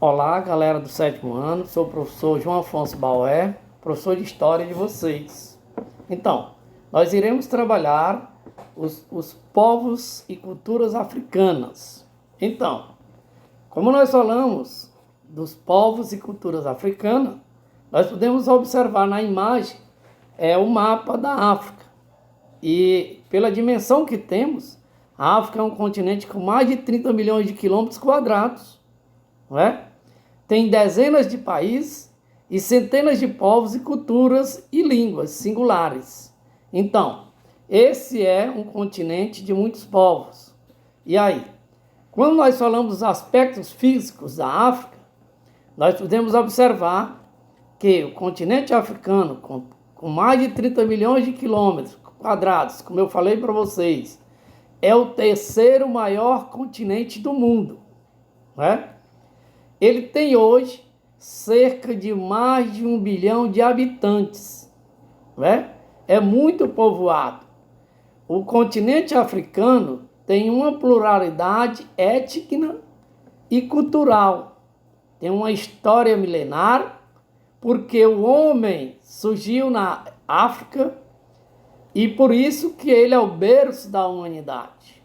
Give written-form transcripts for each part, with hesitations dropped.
Olá, galera do sétimo ano, sou o professor João Afonso Bauer, professor de História de vocês. Então, nós iremos trabalhar os povos e culturas africanas. Então, como nós falamos dos povos e culturas africanas, nós podemos observar na imagem o mapa da África. E pela dimensão que temos, a África é um continente com mais de 30 milhões de quilômetros quadrados, não é? Tem dezenas de países e centenas de povos e culturas e línguas singulares. Então, esse é um continente de muitos povos. E aí, quando nós falamos dos aspectos físicos da África, nós podemos observar que o continente africano, com mais de 30 milhões de quilômetros quadrados, como eu falei para vocês, é o terceiro maior continente do mundo, não é? Ele tem hoje cerca de mais de 1 bilhão de habitantes, né? É muito povoado. O continente africano tem uma pluralidade étnica e cultural. Tem uma história milenar, porque o homem surgiu na África e por isso que ele é o berço da humanidade.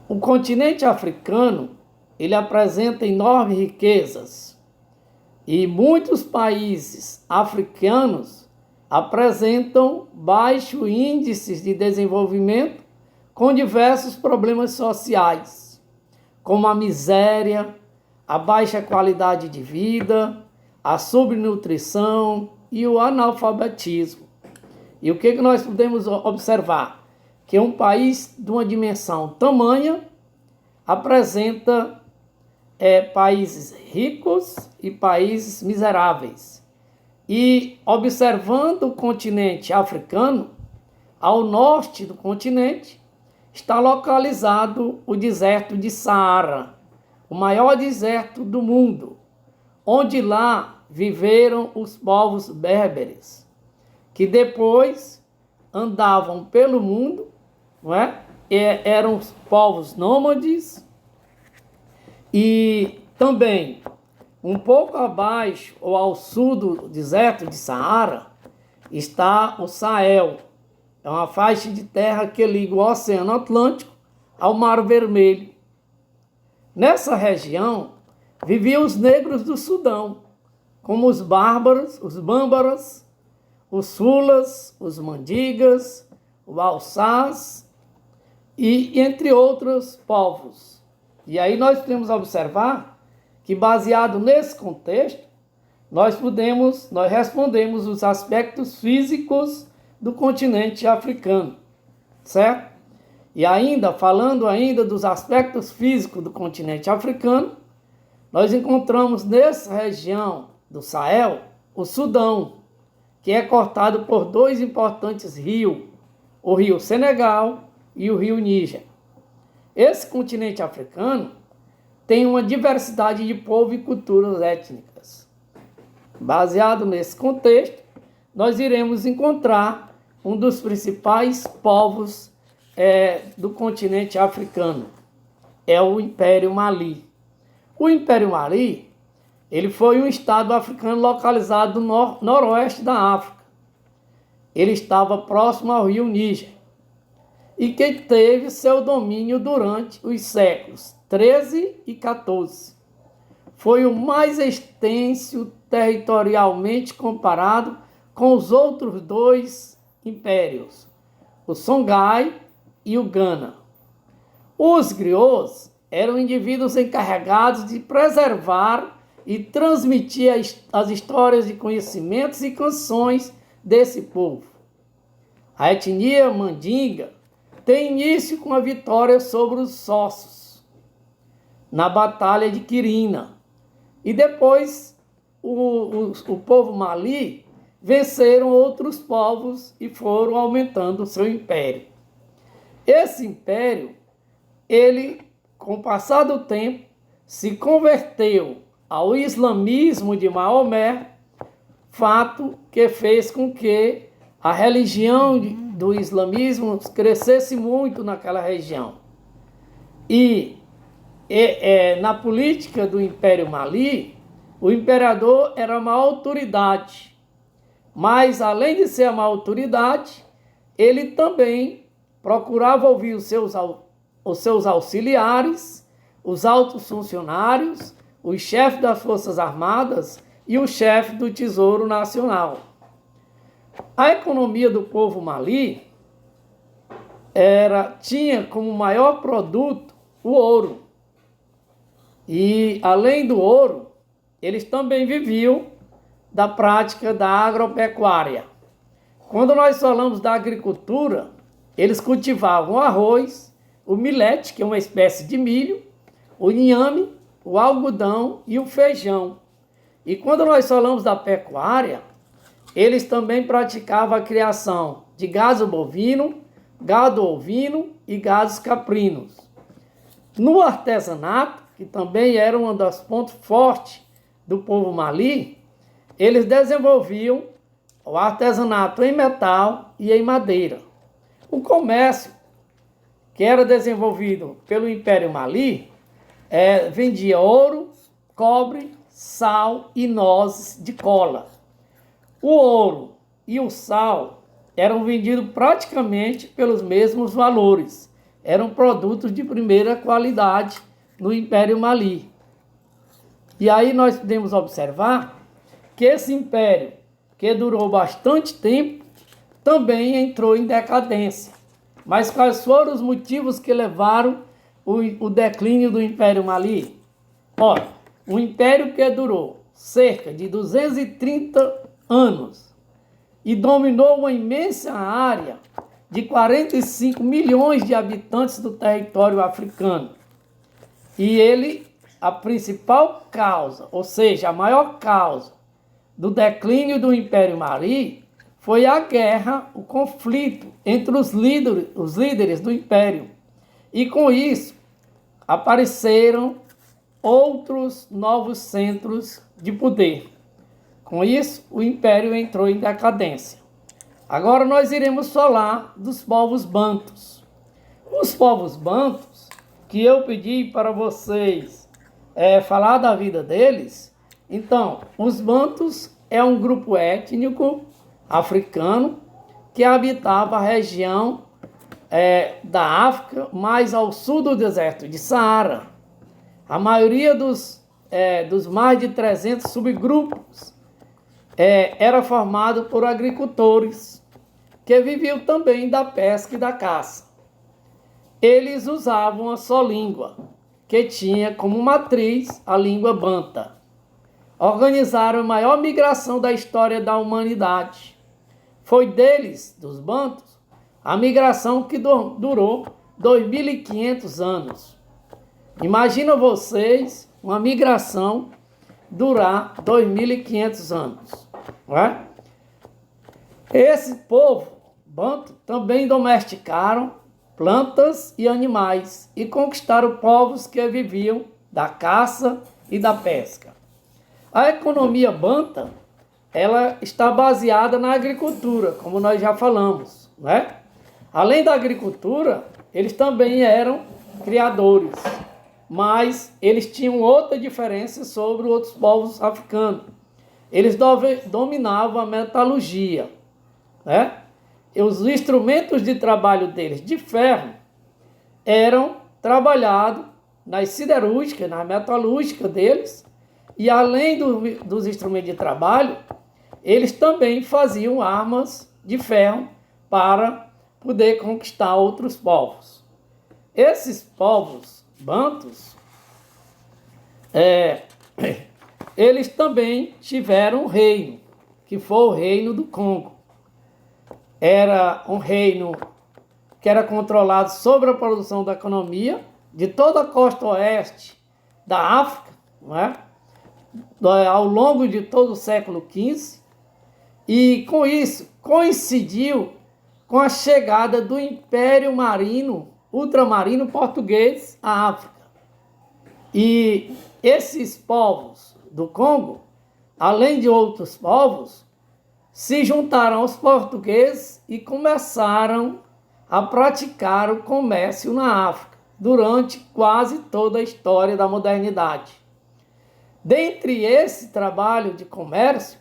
O continente africano ele apresenta enormes riquezas e muitos países africanos apresentam baixos índices de desenvolvimento com diversos problemas sociais, como a miséria, a baixa qualidade de vida, a subnutrição e o analfabetismo. E o que nós podemos observar? Que um país de uma dimensão tamanha apresenta países ricos e países miseráveis. E observando o continente africano, ao norte do continente está localizado o deserto de Saara, o maior deserto do mundo, onde lá viveram os povos berberes, que depois andavam pelo mundo, não é? Eram os povos nômades. E também, um pouco abaixo ou ao sul do deserto de Saara, está o Sahel. É uma faixa de terra que liga o Oceano Atlântico ao Mar Vermelho. Nessa região, viviam os negros do Sudão, como os bárbaros, os bâmbaras, os sulas, os mandigas, os alçás e entre outros povos. E aí nós podemos observar que, baseado nesse contexto, nós respondemos os aspectos físicos do continente africano, certo? E ainda, falando ainda dos aspectos físicos do continente africano, nós encontramos nessa região do Sahel o Sudão, que é cortado por dois importantes rios, o rio Senegal e o rio Níger. Esse continente africano tem uma diversidade de povos e culturas étnicas. Baseado nesse contexto, nós iremos encontrar um dos principais povos do continente africano, é o Império Mali. O Império Mali, ele foi um estado africano localizado no noroeste da África. Ele estava próximo ao rio Níger e que teve seu domínio durante os séculos 13 e 14. Foi o mais extenso territorialmente comparado com os outros dois impérios, o Songhai e o Ghana. Os griots eram indivíduos encarregados de preservar e transmitir as histórias de conhecimentos e canções desse povo. A etnia mandinga tem início com a vitória sobre os sócios na Batalha de Quirina. E depois o povo Mali venceram outros povos e foram aumentando o seu império. Esse império, ele, com o passar do tempo, se converteu ao islamismo de Maomé, fato que fez com que a religião do islamismo crescesse muito naquela região. E Na política do Império Mali, o imperador era uma autoridade, mas além de ser uma autoridade, ele também procurava ouvir os seus auxiliares, os altos funcionários, os chefes das Forças Armadas e o chefe do Tesouro Nacional. A economia do povo Mali tinha como maior produto o ouro. E, além do ouro, eles também viviam da prática da agropecuária. Quando nós falamos da agricultura, eles cultivavam o arroz, o milete, que é uma espécie de milho, o inhame, o algodão e o feijão. E quando nós falamos da pecuária, eles também praticavam a criação de gado bovino, gado ovino e gados caprinos. No artesanato, que também era um dos pontos fortes do povo Mali, eles desenvolviam o artesanato em metal e em madeira. O comércio, que era desenvolvido pelo Império Mali, vendia ouro, cobre, sal e nozes de cola. O ouro e o sal eram vendidos praticamente pelos mesmos valores. Eram produtos de primeira qualidade no Império Mali. E aí nós podemos observar que esse império, que durou bastante tempo, também entrou em decadência. Mas quais foram os motivos que levaram o declínio do Império Mali? Ora, um império que durou cerca de 230 anos e dominou uma imensa área de 45 milhões de habitantes do território africano. E a principal causa, ou seja, a maior causa do declínio do Império Mali foi a guerra, o conflito entre os líderes do Império. E com isso, apareceram outros novos centros de poder. Com isso, o Império entrou em decadência. Agora nós iremos falar dos povos bantus. Os povos bantus, que eu pedi para vocês falar da vida deles. Então, os bantus é um grupo étnico africano que habitava a região da África, mais ao sul do deserto de Saara. A maioria dos mais de 300 subgrupos era formado por agricultores que viviam também da pesca e da caça. Eles usavam a só língua, que tinha como matriz a língua banta. Organizaram a maior migração da história da humanidade. Foi deles, dos bantus, a migração que durou 2.500 anos. Imagina vocês uma migração durar 2.500 anos. Não é? Esse povo bantu também domesticaram plantas e animais e conquistaram povos que viviam da caça e da pesca. A economia banta, ela está baseada na agricultura, como nós já falamos, né? Além da agricultura, eles também eram criadores, mas eles tinham outra diferença sobre outros povos africanos. Eles dominavam a metalurgia, né? E os instrumentos de trabalho deles de ferro eram trabalhados nas siderúrgicas, na metalúrgica deles, e além dos instrumentos de trabalho, eles também faziam armas de ferro para poder conquistar outros povos. Esses povos bantus, eles também tiveram um reino, que foi o reino do Congo. Era um reino que era controlado sobre a produção da economia de toda a costa oeste da África, não é? Ao longo de todo o século XV, e com isso coincidiu com a chegada do Império Ultramarino Português à África. E esses povos do Congo, além de outros povos, se juntaram aos portugueses e começaram a praticar o comércio na África. durante quase toda a história da modernidade. Dentre esse trabalho de comércio,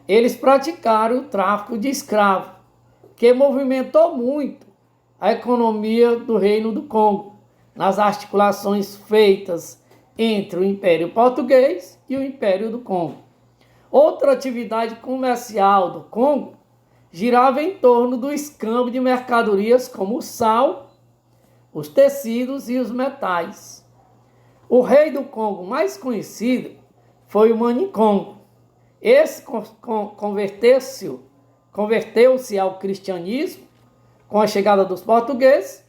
eles praticaram o tráfico de escravos, que movimentou muito a economia do Reino do Congo, nas articulações feitas entre o Império Português e o Império do Congo. Outra atividade comercial do Congo girava em torno do escambo de mercadorias como o sal, os tecidos e os metais. O rei do Congo mais conhecido foi o Manicongo. Esse converteu-se ao cristianismo com a chegada dos portugueses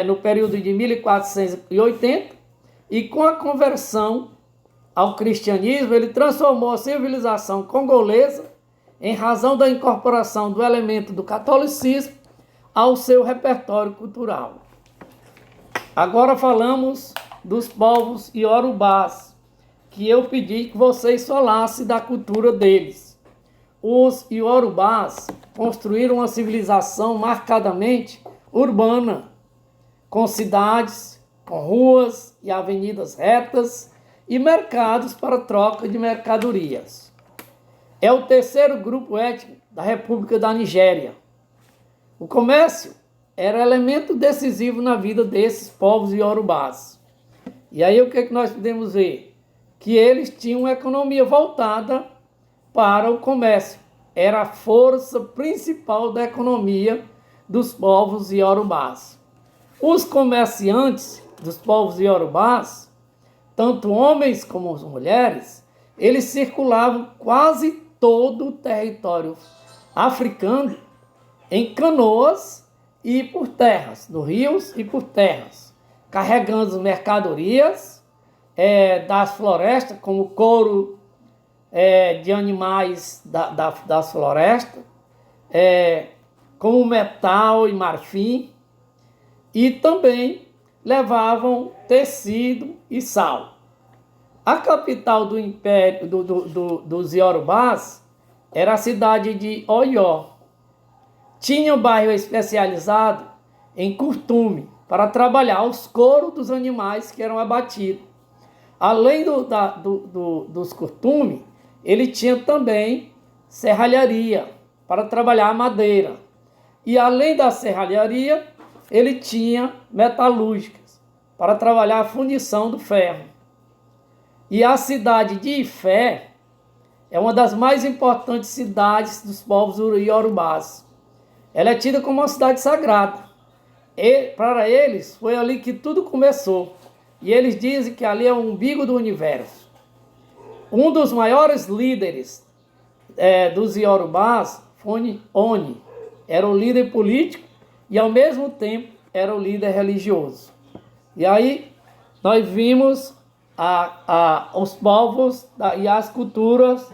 no período de 1480, e com a conversão ao cristianismo ele transformou a civilização congolesa em razão da incorporação do elemento do catolicismo ao seu repertório cultural. Agora falamos dos povos iorubás, que eu pedi que vocês falassem da cultura deles. Os iorubás construíram uma civilização marcadamente urbana, com cidades, com ruas e avenidas retas e mercados para troca de mercadorias. É o terceiro grupo étnico da República da Nigéria. O comércio era elemento decisivo na vida desses povos iorubás. E aí o que nós podemos ver? Que eles tinham uma economia voltada para o comércio. Era a força principal da economia dos povos iorubás. Os comerciantes dos povos iorubás, tanto homens como as mulheres, eles circulavam quase todo o território africano em canoas e por terras, nos rios e por terras, carregando mercadorias das florestas, como couro de animais das florestas, como metal e marfim, e também levavam tecido e sal. A capital do império dos iorubás era a cidade de Oió. Tinha um bairro especializado em curtume para trabalhar os couros dos animais que eram abatidos. Além dos curtume, ele tinha também serralharia para trabalhar a madeira. E além da serralharia, ele tinha metalúrgicas para trabalhar a fundição do ferro. E a cidade de Ifé é uma das mais importantes cidades dos povos iorubás. Ela é tida como uma cidade sagrada. Para eles, foi ali que tudo começou. E eles dizem que ali é o umbigo do universo. Um dos maiores líderes dos iorubás foi Oni. Era o líder político e, ao mesmo tempo, era o líder religioso. E aí, nós vimos os povos e as culturas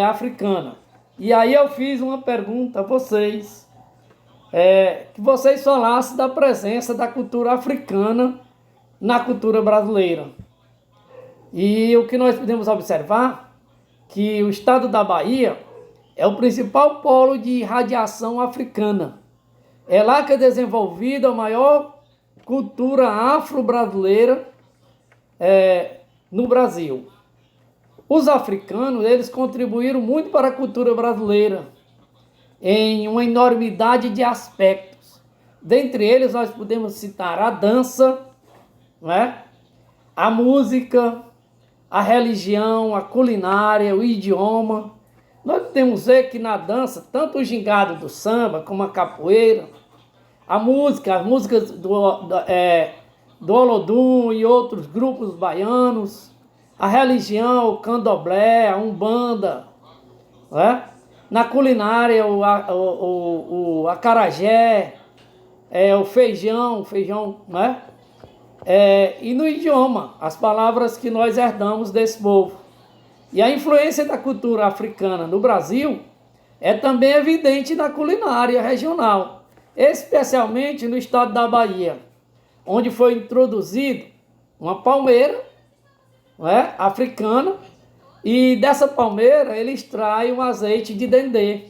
africanas. E aí eu fiz uma pergunta a vocês, que vocês falassem da presença da cultura africana na cultura brasileira. E o que nós podemos observar, que o estado da Bahia é o principal polo de irradiação africana. É lá que é desenvolvida a maior cultura afro-brasileira no Brasil. Os africanos, eles contribuíram muito para a cultura brasileira em uma enormidade de aspectos. Dentre eles, nós podemos citar a dança, a música, a religião, a culinária, o idioma. Nós podemos ver que na dança, tanto o gingado do samba como a capoeira, as músicas do Olodum e outros grupos baianos, a religião, o candomblé, a umbanda, na culinária, o acarajé, o feijão, e no idioma, as palavras que nós herdamos desse povo. E a influência da cultura africana no Brasil é também evidente na culinária regional, especialmente no estado da Bahia, onde foi introduzido uma palmeira africana, e dessa palmeira eles extraem um azeite de dendê.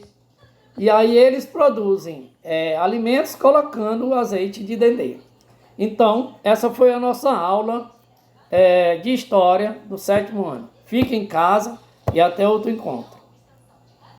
E aí eles produzem alimentos colocando o azeite de dendê. Então, essa foi a nossa aula de história do sétimo ano. Fique em casa e até outro encontro.